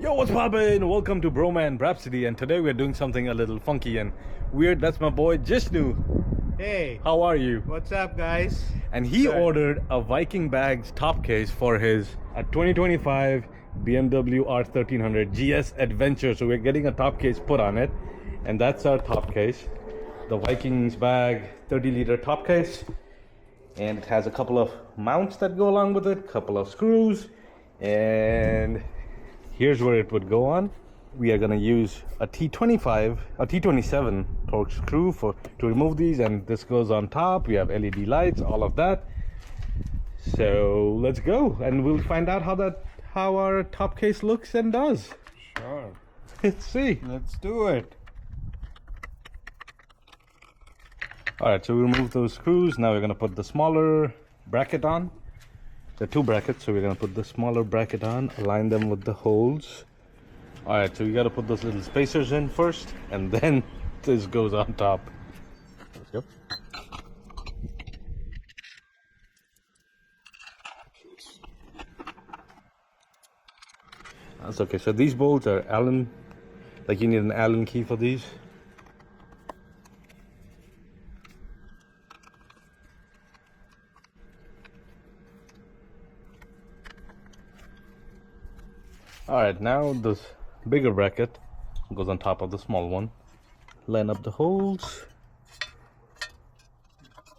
Yo, what's poppin'? Welcome to Broman Rhapsody, and today we're doing something a little funky and weird. That's my boy Jishnu. Hey, How are you? what's up, guys? And he Good. ordered a Viking Bags top case for his 2025 BMW R1300GS Adventure. So we're getting a top case put on it, and that's our top case, the Vikings Bag 30-liter top case. And it has a couple of mounts that go along with it, couple of screws, and here's where it would go on. We are going to use a T27 torque screw to remove these, and this goes on top. We have LED lights, all of that. So let's go, and we'll find out how our top case looks and does. Sure. Let's see. Let's do it. All right, so we remove those screws. Now we're going to put the smaller bracket on. There are two brackets, so we're going to put the smaller bracket on, align them with the holes. All right, so we got to put those little spacers in first, and then this goes on top. Let's go. That's okay. So these bolts are Allen, like you need an Allen key for these. Alright, now this bigger bracket goes on top of the small one. Line up the holes.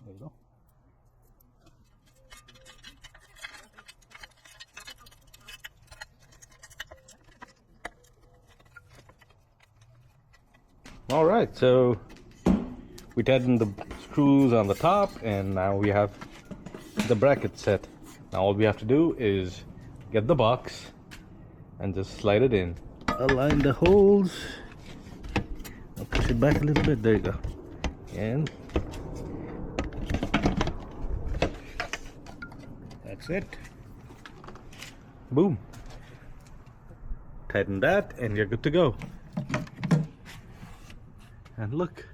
There you go. Alright, so we tightened the screws on the top, and now we have the bracket set. Now all we have to do is get the box and just slide it in. Align the holes. I'll push it back a little bit. There you go. And that's it. Boom. Tighten that and you're good to go. And look,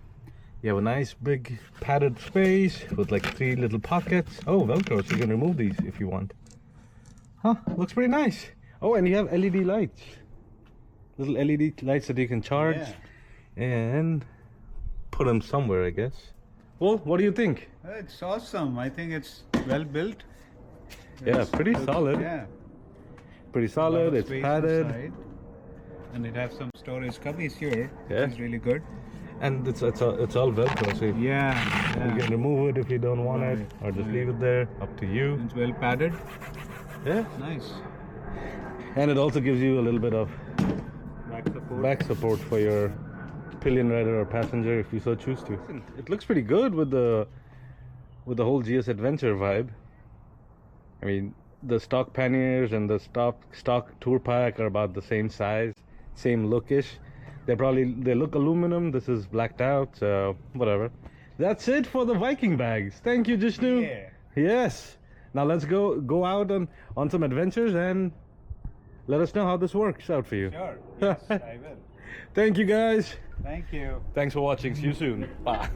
you have a nice big padded space with like 3 little pockets. Oh, Velcro, so you can remove these if you want. Huh, looks pretty nice. Oh, and you have LED lights. Little LED lights that you can charge and put them somewhere, I guess. Well, what do you think? It's awesome. I think it's well built. Yeah, pretty solid. Yeah. Pretty solid. It's padded. Inside. And it has some storage cubbies here, Yeah. which is really good. And it's all Velcro, so you can remove it if you don't want it, or just leave it there. Up to you. It's well padded. Yeah. Nice. And it also gives you a little bit of Back support. back support for your pillion rider or passenger if you so choose to. It looks pretty good with the whole GS Adventure vibe. I mean, the stock panniers and the stock tour pack are about the same size, same lookish. They look aluminum. This is blacked out, so whatever. That's it for the Viking bags. Thank you, Jishnu. Yeah. Yes. Now let's go out on some adventures and let us know how this works out for you. Sure. Yes, I will. Thank you, guys. Thank you. Thanks for watching. See you soon. Bye.